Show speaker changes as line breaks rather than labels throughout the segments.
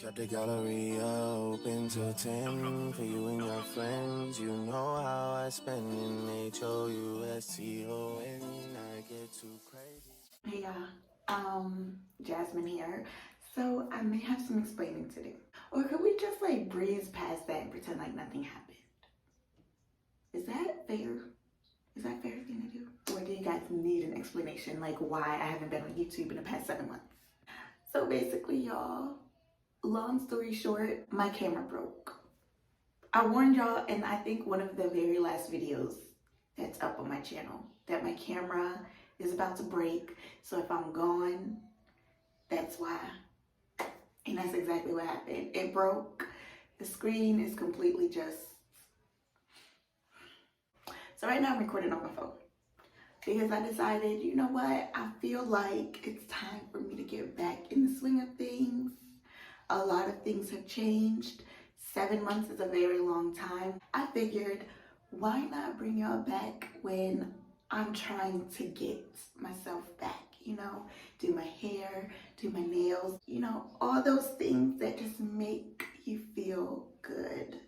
Got the gallery open till 10 for you and your friends. You know how I spend in HOUSTON. I get too crazy.
Hey y'all, Jasmine here. So I may have some explaining to do. Or could we just like breeze past that and pretend like nothing happened? Is that fair? Is that a fair thing to do? Or do you guys need an explanation like why I haven't been on YouTube in the past 7 months? So basically y'all, long story short, my camera broke. I warned y'all in I think one of the very last videos that's up on my channel that my camera is about to break. So if I'm gone, that's why. And that's exactly what happened. It broke. The screen is completely just. So right now I'm recording on my phone because I decided, you know what? I feel like it's time for me to get back in the swing of things. A lot of things have changed. 7 months is a very long time. I figured, why not bring y'all back when I'm trying to get myself back, you know, do my hair, do my nails, you know, all those things that just make you feel good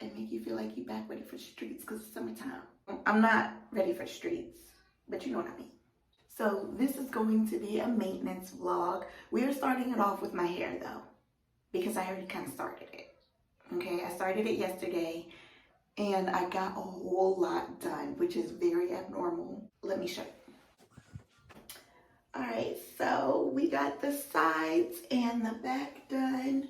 and make you feel like you're back ready for the streets because it's summertime. I'm not ready for the streets, but you know what I mean. So this is going to be a maintenance vlog. We are starting it off with my hair though, because I already kind of started it. Okay, I started it yesterday and I got a whole lot done, which is very abnormal. Let me show you. All right, so we got the sides and the back done.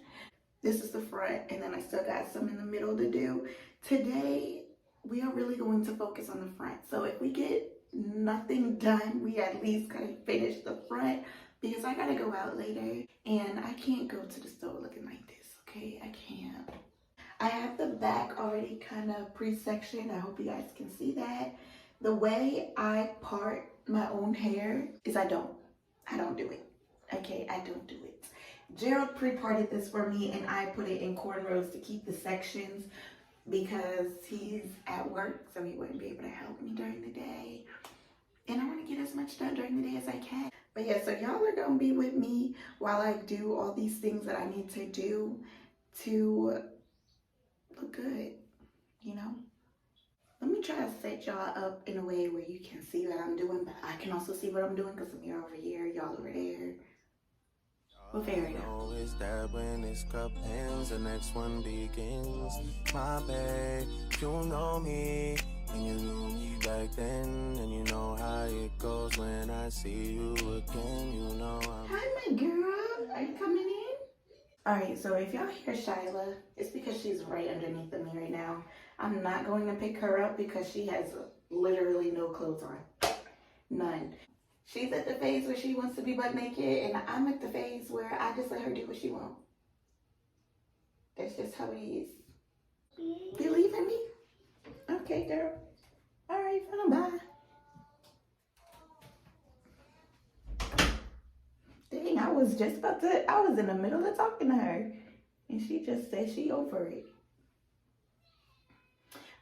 This is the front, and then I still got some in the middle to do. Today, we are really going to focus on the front. So if we get nothing done, we at least gotta finish the front because I gotta go out later and I can't go to the store looking like this, okay? I can't. I have the back already kind of pre-sectioned. I hope you guys can see that. The way I part my own hair is I don't do it. Okay, I don't do it. Gerald pre-parted this for me and I put it in cornrows to keep the sections because he's at work, so he wouldn't be able to help me during the day. And I want to get as much done during the day as I can. But yeah, so y'all are going to be with me while I do all these things that I need to do to look good, you know? Let me try to set y'all up in a way where you can see what I'm doing, but I can also see what I'm doing because I'm here over here, y'all over there. We'll figure it out.
Know is that when this cup ends, the next one begins. My babe, you know me, and you knew me back then, and you know how it goes when I see you again. You know
Hi, my girl. Are you coming in? All right, so if y'all hear Shyla, it's because she's right underneath of me right now. I'm not going to pick her up because she has literally no clothes on. None. She's at the phase where she wants to be butt naked, and I'm at the phase where I just let her do what she wants. That's just how it is. You leaving me? Okay, girl. All right, fine, bye. Dang, I was in the middle of talking to her, and she just said she over it.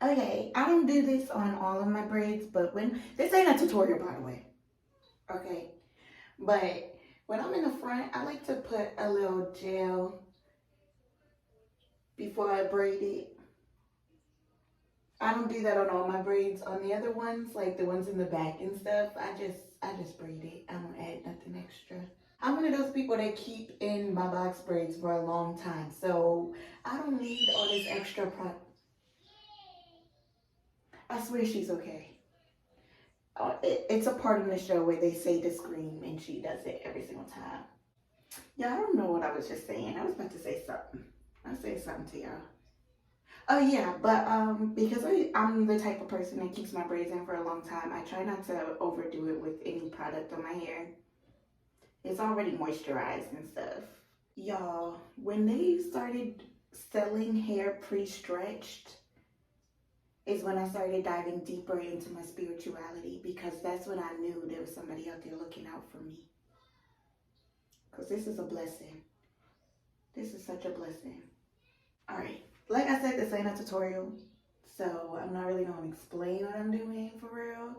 Okay, I don't do this on all of my braids, but this ain't a tutorial, by the way. Okay, but when I'm in the front, I like to put a little gel before I braid it. I don't do that on all my braids. On the other ones, like the ones in the back and stuff, I just braid it. I don't add nothing extra. I'm one of those people that keep in my box braids for a long time, so I don't need all this extra product. I swear she's okay. It's a part in the show where they say to scream and she does it every single time. Yeah, I don't know what I was just saying. I was about to say something. I'll say something to y'all. Oh yeah, but because I'm the type of person that keeps my braids in for a long time, I try not to overdo it with any product on my hair. It's already moisturized and stuff. Y'all, when they started selling hair pre-stretched, is when I started diving deeper into my spirituality because that's when I knew there was somebody out there looking out for me. Because this is a blessing. This is such a blessing. All right, like I said, this ain't a tutorial, so I'm not really gonna explain what I'm doing for real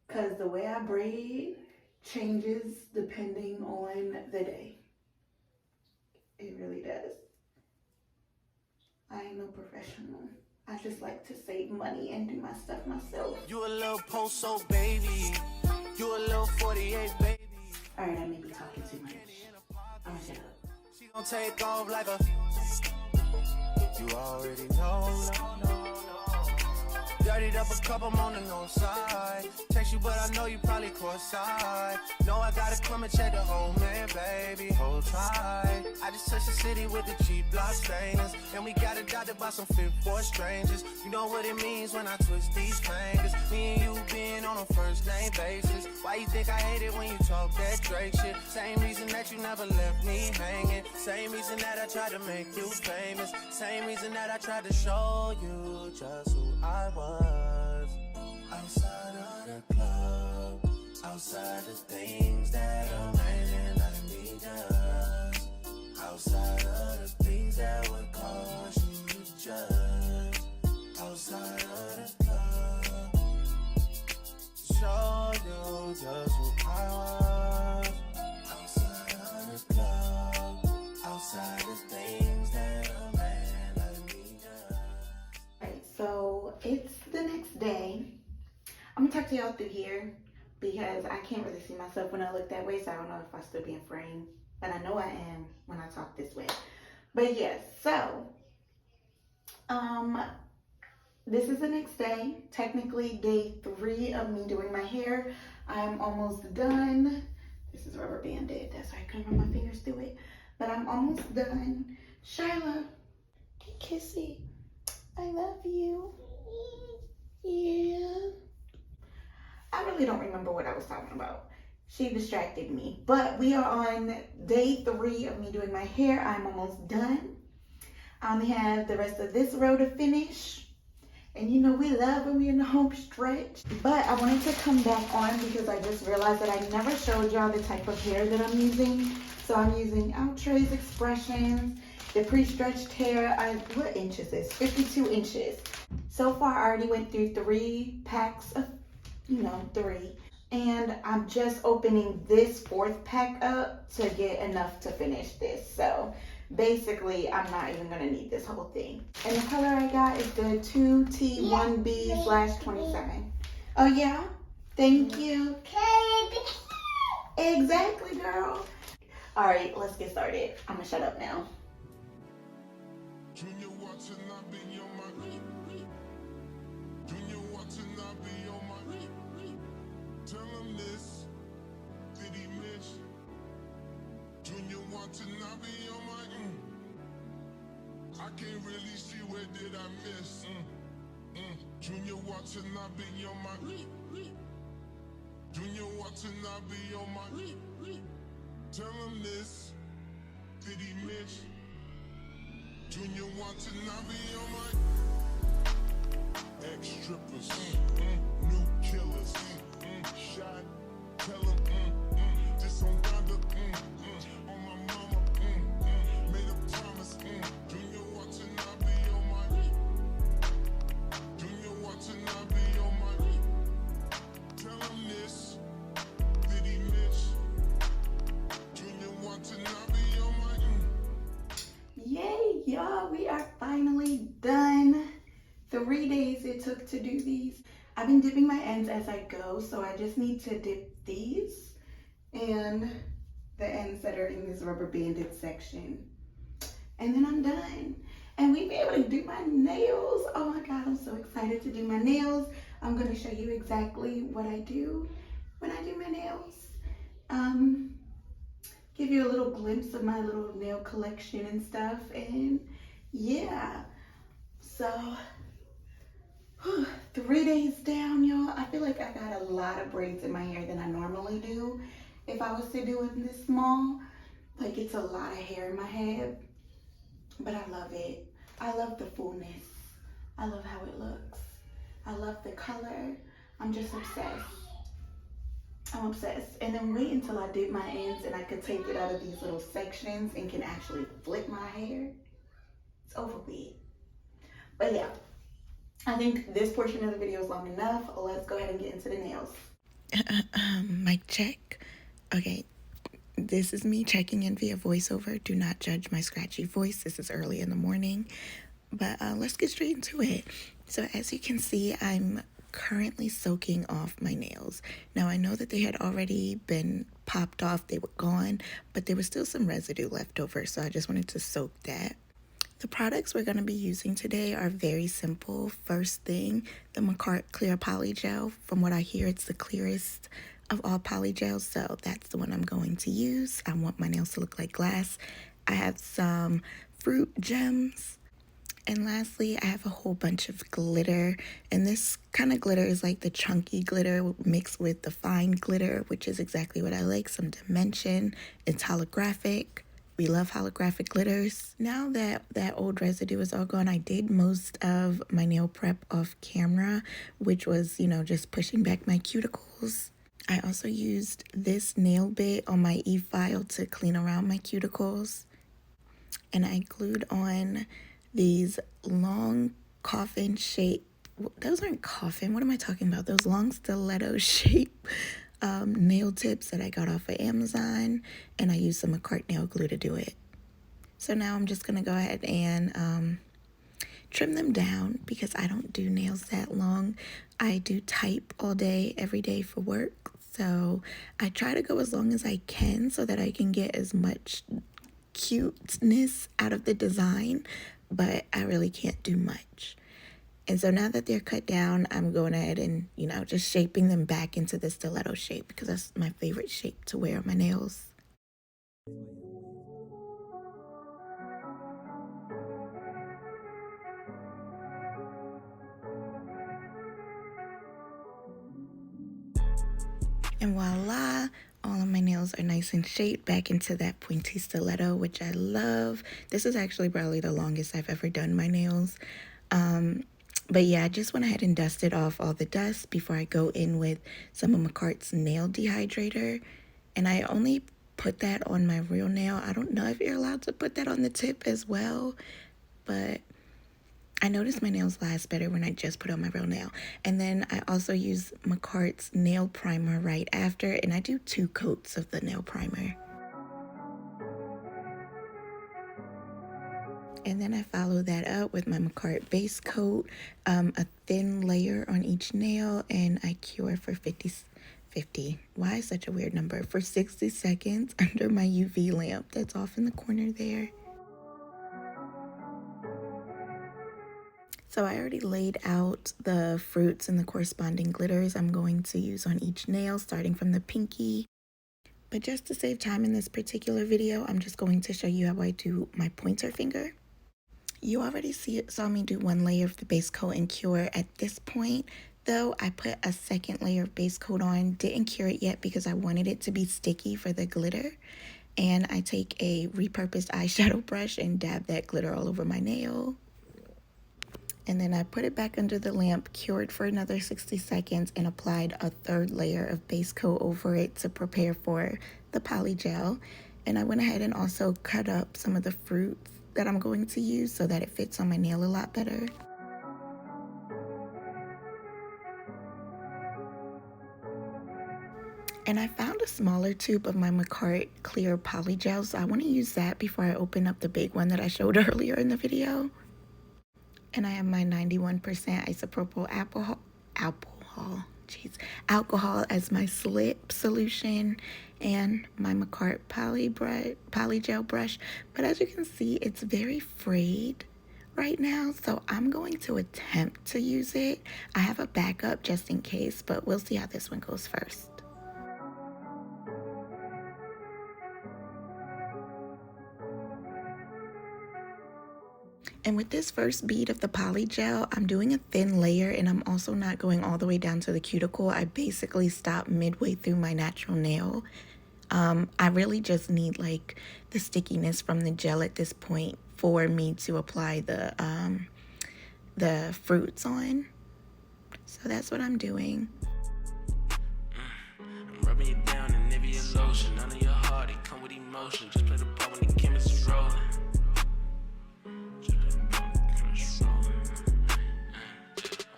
because the way I braid changes depending on the day. It really does. I ain't no professional. I just like to save money and do my stuff myself.
You a little post-so baby. You a little 48 baby.
Alright, I may be talking too much. I'm gonna shut up.
She gon' take off like a. You already know. Dirtied up a cup, I'm on the north side. Text you, but I know you probably caught side. Know I gotta come and check the whole man, baby. Hold tight. I just touched the city with the cheap block stainers. And we got adopted by some fit for strangers. You know what it means when I twist these fingers. Me and you being on a first name basis. Why you think I hate it when you talk that Drake shit? Same reason that you never left me hanging. Same reason that I tried to make you famous. Same reason that I tried to show you just who I was. Outside of the club, outside the things that a man like me does. Outside of the things that would cause you to judge. Outside of the club, show you just who I was. Outside of the club, outside the things that a man like me does.
Alright, so it's the next day. I'm gonna talk to y'all through here because I can't really see myself when I look that way, so I don't know if I still be in frame. But I know I am when I talk this way. But yes, so this is the next day, technically day 3 of me doing my hair. I'm almost done. This is rubber banded, that's why I couldn't run my fingers through it. But I'm almost done. Shyla, kissy, I love you. Yeah. I really don't remember what I was talking about. She distracted me. But we are on day 3 of me doing my hair. I'm almost done. I only have the rest of this row to finish. And you know we love when we're in the home stretch. But I wanted to come back on because I just realized that I never showed y'all the type of hair that I'm using. So I'm using Outrage's Expressions, the pre-stretched hair. What inch is this? 52 inches. So far I already went through 3 packs of 3, and I'm just opening this 4th pack up to get enough to finish this. So basically I'm not even gonna need this whole thing. And the color I got is the 2T1B/27. Oh yeah, thank you. Exactly, girl. All right, let's get started. I'm gonna shut up now.
Tell him this, did he miss? Junior want to not be on my I can't really see where did I miss. Junior want to not be on my Junior want to not be on my Tell him this, did he miss? Junior want to not be on my ex-strippers, new killers. Shot, tell him, this on Donda, on my mama, made a promise, Junior want to not be on my, Junior want to not be on my, tell him this, did he miss, Junior want to not be on my,
Yay, y'all, we are finally done. 3 days it took to do these. I've been dipping my ends as I go, so I just need to dip these and the ends that are in this rubber banded section. And then I'm done. And we've been able to do my nails. Oh my God, I'm so excited to do my nails. I'm gonna show you exactly what I do when I do my nails. Give you a little glimpse of my little nail collection and stuff. And yeah, so 3 days down, y'all. I feel like I got a lot of braids in my hair than I normally do. If I was to do it this small, like it's a lot of hair in my head, but I love it. I love the fullness. I love how it looks. I love the color. I'm just obsessed. I'm obsessed. And then wait until I dip my ends and I can take it out of these little sections and can actually flip my hair. It's over with. But yeah, I think this portion of the video is long enough. Let's go ahead and get into the nails. Mic check. Okay, This is me checking in via voiceover. Do not judge my scratchy voice. This is early in the morning. But let's get straight into it. So as you can see, I'm currently soaking off my nails. Now I know that they had already been popped off. They were gone, but there was still some residue left over. So I just wanted to soak that. The products we're going to be using today are very simple. First thing, the Macart Clear Poly Gel. From what I hear, it's the clearest of all poly gels, so that's the one I'm going to use. I want my nails to look like glass. I have some fruit gems. And lastly, I have a whole bunch of glitter. And this kind of glitter is like the chunky glitter mixed with the fine glitter, which is exactly what I like. Some dimension. It's holographic. We love holographic glitters. Now that that old residue is all gone, I did most of my nail prep off camera, which was, just pushing back my cuticles. I also used this nail bit on my e-file to clean around my cuticles. And I glued on these long coffin shape, those aren't coffin, what am I talking about? Those long stiletto shape nail tips that I got off of Amazon. And I used some Macart nail glue to do it. So now I'm just going to go ahead and trim them down because I don't do nails that long. I do type all day, every day for work. So I try to go as long as I can so that I can get as much cuteness out of the design, but I really can't do much. And so now that they're cut down, I'm going ahead and, just shaping them back into the stiletto shape because that's my favorite shape to wear on my nails. And voila, all of my nails are nice and shaped back into that pointy stiletto, which I love. This is actually probably the longest I've ever done my nails. But yeah, I just went ahead and dusted off all the dust before I go in with some of Macart's nail dehydrator. And I only put that on my real nail. I don't know if you're allowed to put that on the tip as well, but I noticed my nails last better when I just put on my real nail. And then I also use Macart's nail primer right after, and I do 2 coats of the nail primer. And then I follow that up with my Macart base coat, a thin layer on each nail, and I cure for 50, why is such a weird number? For 60 seconds under my UV lamp that's off in the corner there. So I already laid out the fruits and the corresponding glitters I'm going to use on each nail, starting from the pinky. But just to save time in this particular video, I'm just going to show you how I do my pointer finger. You already saw me do 1 layer of the base coat and cure. At this point, though, I put a second layer of base coat on. Didn't cure it yet because I wanted it to be sticky for the glitter. And I take a repurposed eyeshadow brush and dab that glitter all over my nail. And then I put it back under the lamp, cured for another 60 seconds, and applied a 3rd layer of base coat over it to prepare for the poly gel. And I went ahead and also cut up some of the fruits that I'm going to use so that it fits on my nail a lot better. And I found a smaller tube of my Macart Clear Poly Gel, so I want to use that before I open up the big one that I showed earlier in the video. And I have my 91% isopropyl alcohol as my slip solution and my Macart poly gel brush. But as you can see, it's very frayed right now, so I'm going to attempt to use it. I have a backup just in case, but we'll see how this one goes first. And with this first bead of the poly gel, I'm doing a thin layer, and I'm also not going all the way down to the cuticle. I basically stop midway through my natural nail. I really just need like the stickiness from the gel at this point for me to apply the fruits on. So that's what I'm doing.
I'm rubbing you down in Nivea lotion. None of your heart, it come with emotion. Just play the part when the chemist is rolling.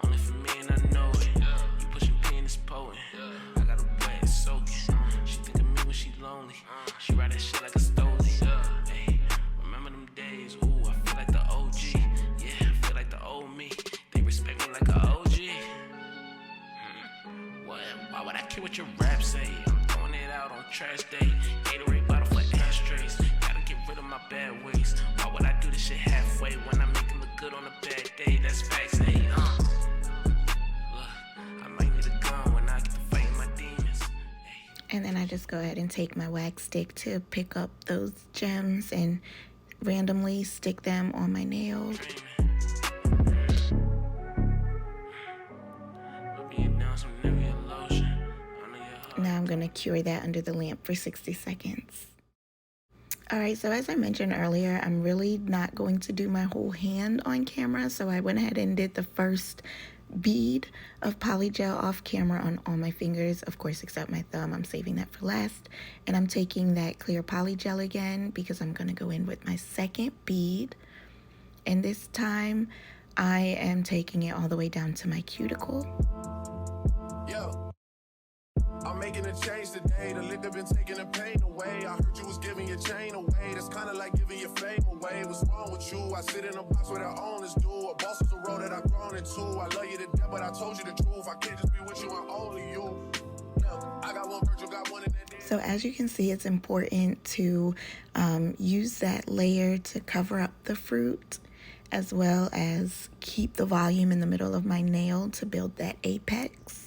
Only for me and I know it. You pushing P and it's potent. I got a wet soaking. She think of me when she lonely. She ways. Ooh, I feel like the OG. Yeah, I feel like the old me. They respect me like a OG. What? Why would I care what your rap say? I'm throwing it out on trash day. Gatorade bottle for ashtrays. Gotta get rid of my bad ways. Why would I do this shit halfway when I make it look good on a bad day? That's facts, hey, Look, I might need a gun when I get to fighting my demons.
And then I just go ahead and take my wax stick to pick up those gems and randomly stick them on my nails. Now I'm going to cure that under the lamp for 60 seconds. Alright, so as I mentioned earlier, I'm really not going to do my whole hand on camera, so I went ahead and did the first bead of polygel off camera on all my fingers, of course except my thumb. I'm saving that for last. And I'm taking that clear polygel again because I'm going to go in with my second bead. And this time I am taking it all the way down to my cuticle.
Yo, I'm making a change today. The liquor been taking the pain away. I heard you was giving your chain away. That's kind of like giving your fame away. What's wrong with you? I sit in a box where the owners do. A boss is a role that I've grown into. I love you to death, but I told you the truth. I can't just be with you and only you. Look, I got one Virgil, got one in that day.
So as you can see, it's important to use that layer to cover up the fruit, as well as keep the volume in the middle of my nail to build that apex.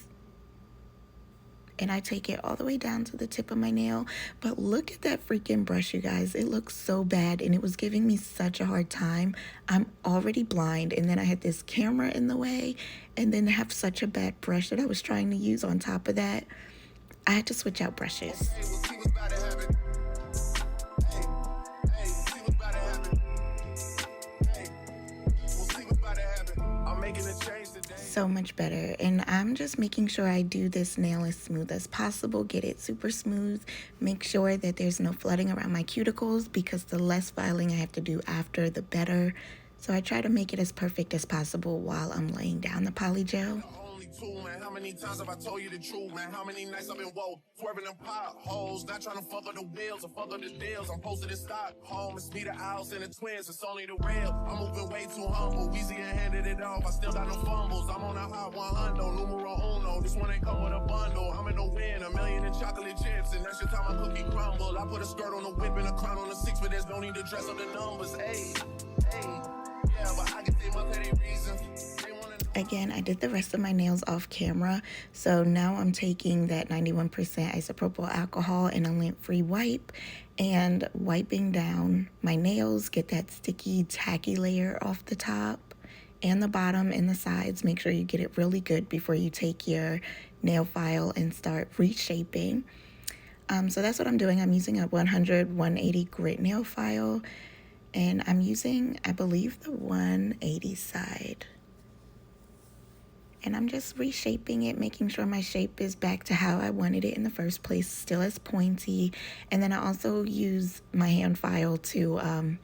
And I take it all the way down to the tip of my nail. But look at that freaking brush, you guys. It looks so bad and it was giving me such a hard time. I'm already blind, and then I had this camera in the way, and then have such a bad brush that I was trying to use on top of that. I had to switch out brushes. So much better. And I'm just making sure I do this nail as smooth as possible, get it super smooth, make sure that there's no flooding around my cuticles, because the less filing I have to do after, the better. So I try to make it as perfect as possible while I'm laying down the polygel.
Man, how many times have I told you the truth, man? How many nights I've been woke, swerving them potholes, not trying to fuck up the wheels or fuck up the deals. I'm posted in Stockholm, it's me, the Owls, and the twins, it's only the real. I'm moving way too humble, Weezy and handed it off, I still got no fumbles. I'm on a hot 100, numero uno, this one ain't come with a bundle. I'm in the win, $1 million in chocolate chips, and that's your time my cookie crumble. I put a skirt on the whip and a crown on the 6, but there's no need to dress up the numbers. Hey, yeah, but I can see my petty reasons.
Again, I did the rest of my nails off camera, so now I'm taking that 91% isopropyl alcohol and a lint-free wipe and wiping down my nails, get that sticky, tacky layer off the top and the bottom and the sides. Make sure you get it really good before you take your nail file and start reshaping. So that's what I'm doing. I'm using a 100-180 grit nail file, and I'm using, I believe, the 180 side. And I'm just reshaping it, making sure my shape is back to how I wanted it in the first place, still as pointy. And then I also use my hand file to,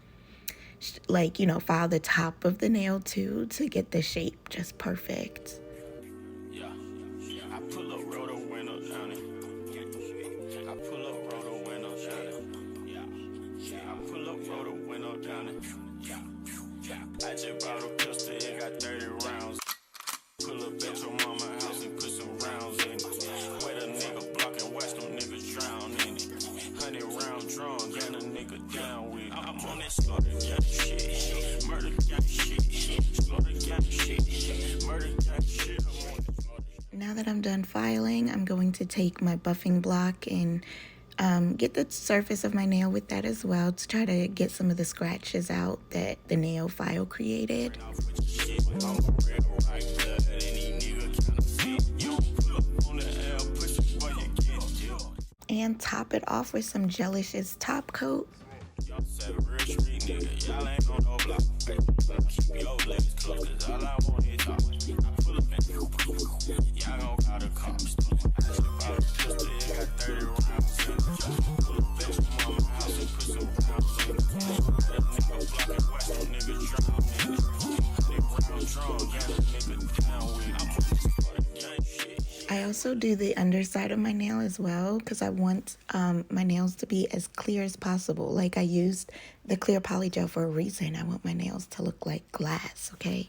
file the top of the nail too, to get the shape just perfect.
Yeah, I pull up roto window down it. I pull up roto window down it. Yeah, I pull up roto window down it. I just bought a pistol, it got 30 rounds. Pull up at your mama house and put some rounds in it. Wait a nigga block and watch them niggas drown in it. 100 round drum, got a nigga down with it. I'm on that slaughter gang shit, murder gang shit, slaughter gang shit, murder gang shit.
Now that I'm done filing, I'm going to take my buffing block and get the surface of my nail with that as well, to try to get some of the scratches out that the nail file created. And top it off with some Jelish's top coat. I also do the underside of my nail as well because I want my nails to be as clear as possible. Like I used the clear poly gel for a reason. I want my nails to look like glass, okay?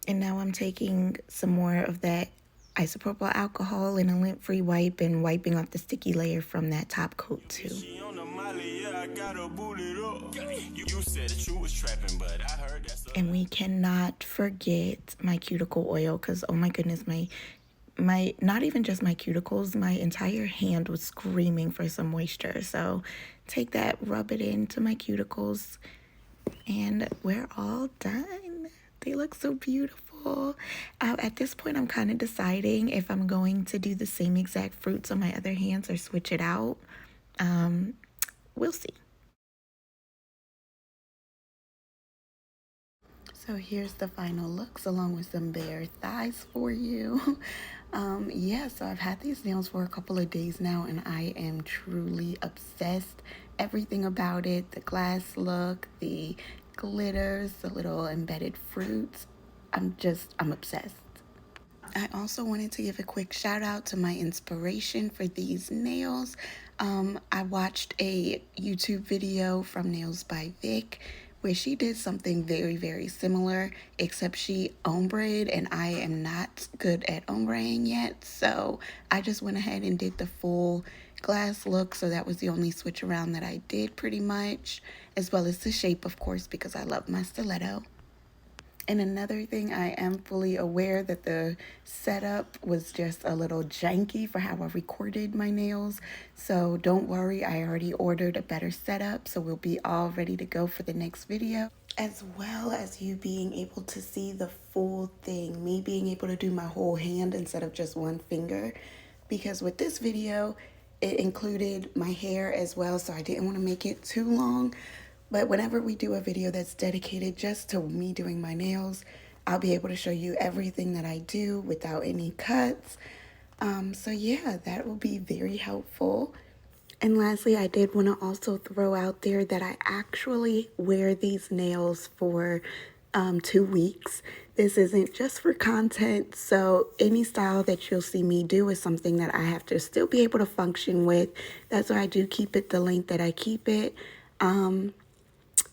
And now I'm taking some more of that isopropyl alcohol in a lint-free wipe and wiping off the sticky layer from that top coat too. And we cannot forget my cuticle oil because, oh my goodness, my not even just my cuticles, my entire hand was screaming for some moisture. So take that, rub it into my cuticles, and we're all done. They look so beautiful. At this point, I'm kind of deciding if I'm going to do the same exact fruits on my other hands or switch it out. We'll see. So here's the final looks along with some bare thighs for you. Yeah, so I've had these nails for a couple of days now and I am truly obsessed. Everything about it, the glass look, the glitters, the little embedded fruits. I'm obsessed. I also wanted to give a quick shout out to my inspiration for these nails. I watched a YouTube video from Nails by Vic where she did something very, very similar, except she ombre'd and I am not good at ombreing yet. So I just went ahead and did the full glass look. So that was the only switch around that I did pretty much, as well as the shape, of course, because I love my stiletto. And another thing, I am fully aware that the setup was just a little janky for how I recorded my nails. So don't worry, I already ordered a better setup. So we'll be all ready to go for the next video. As well as you being able to see the full thing. Me being able to do my whole hand instead of just one finger. Because with this video, it included my hair as well. So I didn't want to make it too long. But whenever we do a video that's dedicated just to me doing my nails, I'll be able to show you everything that I do without any cuts. So yeah, that will be very helpful. And lastly, I did want to also throw out there that I actually wear these nails for 2 weeks. This isn't just for content, so any style that you'll see me do is something that I have to still be able to function with. That's why I do keep it the length that I keep it.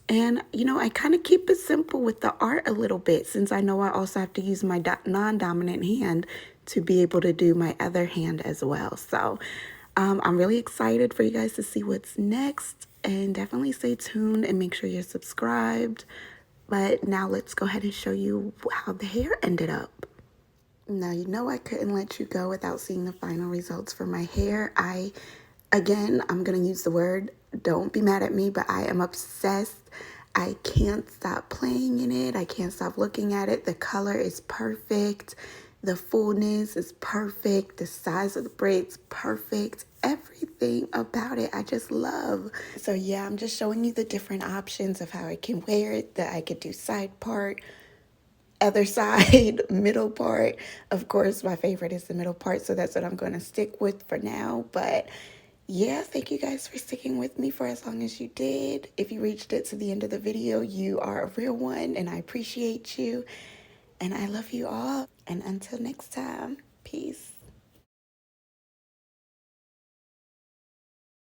And, you know, I kind of keep it simple with the art a little bit since I know I also have to use my non-dominant hand to be able to do my other hand as well. So I'm really excited for you guys to see what's next, and definitely stay tuned and make sure you're subscribed. But now let's go ahead and show you how the hair ended up. Now, you know I couldn't let you go without seeing the final results for my hair. Again, I'm going to use the word, don't be mad at me, but I am obsessed. I can't stop playing in it. I can't stop looking at it. The color is perfect. The fullness is perfect. The size of the braids, perfect. Everything about it, I just love. So yeah, I'm just showing you the different options of how I can wear it, that I could do side part, other side, middle part. Of course, my favorite is the middle part, so that's what I'm going to stick with for now. But yeah, thank you guys for sticking with me for as long as you did. If you reached it to the end of the video, you are a real one, and I appreciate you. And I love you all. And until next time, peace.